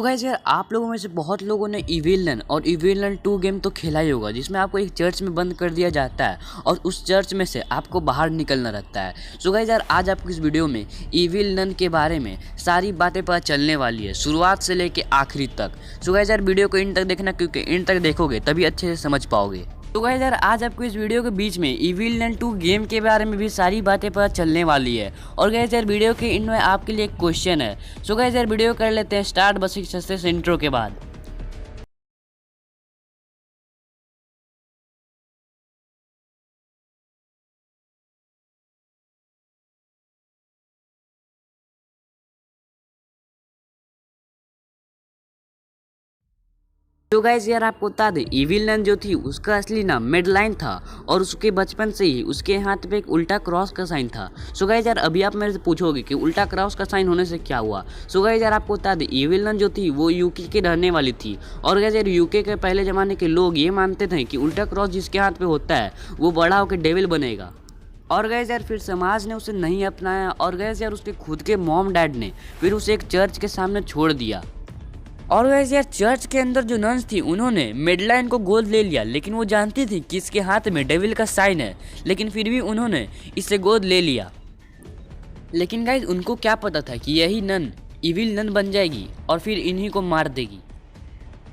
तो गाइस यार आप लोगों में से बहुत लोगों ने इविल नन और इविल नन 2 गेम तो खेला ही होगा, जिसमें आपको एक चर्च में बंद कर दिया जाता है और उस चर्च में से आपको बाहर निकलना रहता है। सो गाइस यार आज आपको इस वीडियो में इविल नन के बारे में सारी बातें पता चलने वाली है, शुरुआत से लेके आखिरी तक। सो गाइस यार वीडियो को इन तक देखना, क्योंकि इन तक देखोगे तभी अच्छे से समझ पाओगे। तो गाइस यार आज आपको इस वीडियो के बीच में इविल नन 2 गेम के बारे में भी सारी बातें पता चलने वाली है। और गाइस यार वीडियो के इन में आपके लिए एक क्वेश्चन है। सो गाइस यार वीडियो कर लेते हैं स्टार्ट बस एक सस्ते से इंट्रो के बाद। तो गाइस यार आपको बता दें, इविल नन जो थी उसका असली नाम मेडलाइन था और उसके बचपन से ही उसके हाथ पे एक उल्टा क्रॉस का साइन था। सो गाइस यार अभी आप मेरे से पूछोगे कि उल्टा क्रॉस का साइन होने से क्या हुआ। सो गाइस यार आपको बता दें, इविल नन जो थी वो यूके के रहने वाली थी। और गाइस यार यूके के पहले ज़माने के लोग ये मानते थे कि उल्टा क्रॉस जिसके हाथ पे होता है वो बड़ा होकर डेविल बनेगा। और गैस यार फिर समाज ने उसे नहीं अपनाया और गैस यार उसके खुद के मॉम डैड ने फिर उसे एक चर्च के सामने छोड़ दिया। और वैसे यार चर्च के अंदर जो नन्स थी उन्होंने मेडलाइन को गोद ले लिया, लेकिन वो जानती थी कि इसके हाथ में डेविल का साइन है, लेकिन फिर भी उन्होंने इसे गोद ले लिया। लेकिन गाइस उनको क्या पता था कि यही नन इविल नन बन जाएगी और फिर इन्हीं को मार देगी।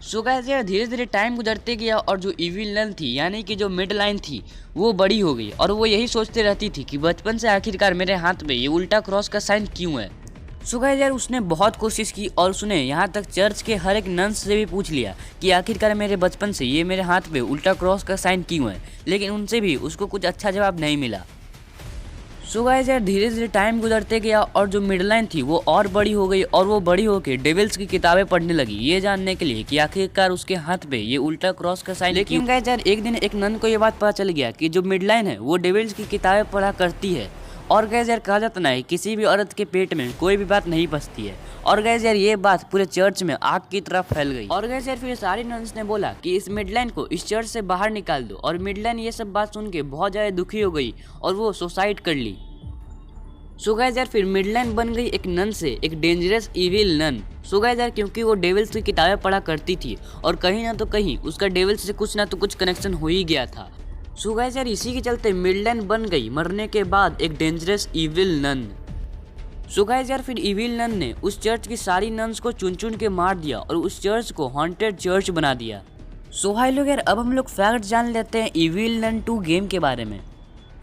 सो गाइस यार धीरे धीरे टाइम गुजरते गया और जो इविल नन थी यानी कि जो मेडलाइन थी वो बड़ी हो गई और वो यही सोचते रहती थी कि बचपन से आखिरकार मेरे हाथ में ये उल्टा क्रॉस का साइन क्यों है। सो गाइस यार उसने बहुत कोशिश की और उसने यहाँ तक चर्च के हर एक नन्स से भी पूछ लिया कि आखिरकार मेरे बचपन से ये मेरे हाथ पे उल्टा क्रॉस का साइन क्यों है, लेकिन उनसे भी उसको कुछ अच्छा जवाब नहीं मिला। सो गाइस यार धीरे धीरे टाइम गुजरते गया और जो मेडलाइन थी वो और बड़ी हो गई और वो बड़ी होकर डेविल्स की किताबें पढ़ने लगी, ये जानने के लिए कि आखिरकार उसके हाथ पे ये उल्टा क्रॉस का साइन। लेकिन गाइस यार एक दिन एक नन को ये बात पता चल गया कि जो मेडलाइन है वो डेविल्स की किताबें पढ़ा करती है। और गैस यार कहा जाता ना है किसी भी औरत के पेट में कोई भी बात नहीं बसती है। और गैस यार ये बात पूरे चर्च में आग की तरह फैल गई। और गैस यार फिर सारी नन्स ने बोला कि इस मिडलाइन को इस चर्च से बाहर निकाल दो। और मिडलाइन ये सब बात सुन के बहुत ज़्यादा दुखी हो गई और वो सुसाइड कर ली। सो गैस यार फिर मिडलाइन बन गई एक नन से एक dangerous evil nun. So guys यार क्योंकि वो डेविल्स की किताबें पढ़ा करती थी और कहीं ना तो कहीं उसका डेविल्स से कुछ ना तो कुछ कनेक्शन हो ही गया था। सो गाइस यार इसी के चलते मेडलाइन बन गई मरने के बाद एक dangerous evil nun. So guys यार फिर इविल नन ने उस चर्च की सारी नन्स को चुन चुन के मार दिया और उस चर्च को हॉन्टेड चर्च बना दिया। सो हाय लोग यार अब हम लोग फैक्ट जान लेते हैं इविल नन 2 गेम के बारे में।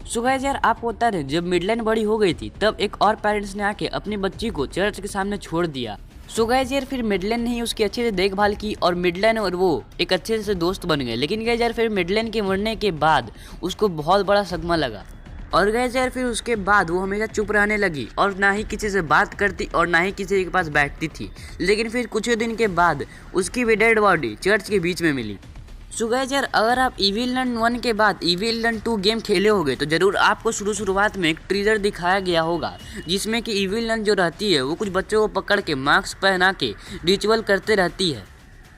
सो गाइस यार आप होता है जब मेडलाइन बड़ी हो गई थी तब एक और पेरेंट्स ने आके अपनी बच्ची को चर्च के सामने छोड़ दिया। सो गाइस यार फिर मिडलाइन ने ही उसकी अच्छे से देखभाल की और मिडलाइन और वो एक अच्छे से दोस्त बन गए। लेकिन गाइस यार फिर मिडलाइन के मरने के बाद उसको बहुत बड़ा सदमा लगा और गाइस यार फिर उसके बाद वो हमेशा चुप रहने लगी और ना ही किसी से बात करती और ना ही किसी के पास बैठती थी। लेकिन फिर कुछ दिन के बाद उसकी भी डेड बॉडी चर्च के बीच में मिली। सो गाइस यार अगर आप इविल नन 1 के बाद इविल नन 2 गेम खेले होगे तो ज़रूर आपको शुरुआत में एक ट्रीजर दिखाया गया होगा, जिसमें कि इविल नन जो रहती है वो कुछ बच्चों को पकड़ के मास्क पहना के रिचुअल करते रहती है।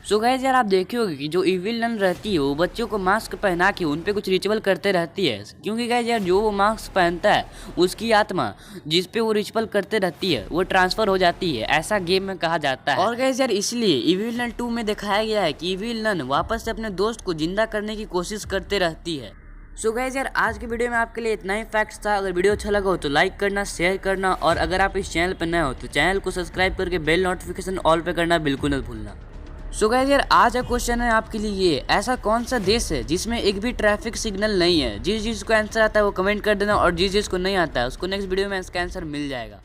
सो गाइस यार आप देखे होगे कि जो इविल नन रहती है वो बच्चों को मास्क पहना के उन पे कुछ रिचुअल करते रहती है, क्योंकि गाइस यार जो वो मास्क पहनता है उसकी आत्मा जिस पे वो रिचुअल करते रहती है वो ट्रांसफर हो जाती है, ऐसा गेम में कहा जाता है। और गाइस यार इसलिए इविल नन 2 में दिखाया गया है कि इविल नन वापस से अपने दोस्त को जिंदा करने की कोशिश करते रहती है। सो गाइस यार आज के वीडियो में आपके लिए इतना ही फैक्ट्स था। अगर वीडियो अच्छा लगा हो तो लाइक करना, शेयर करना और अगर आप इस चैनल पर नए हो तो चैनल को सब्सक्राइब करके बेल नोटिफिकेशन ऑल पे करना बिल्कुल न भूलना। सो गाइस यार आज का क्वेश्चन है आपके लिए ये, ऐसा कौन सा देश है जिसमें एक भी ट्रैफिक सिग्नल नहीं है। जिस को आंसर आता है वो कमेंट कर देना और जिस को नहीं आता है उसको नेक्स्ट वीडियो में इसका आंसर मिल जाएगा।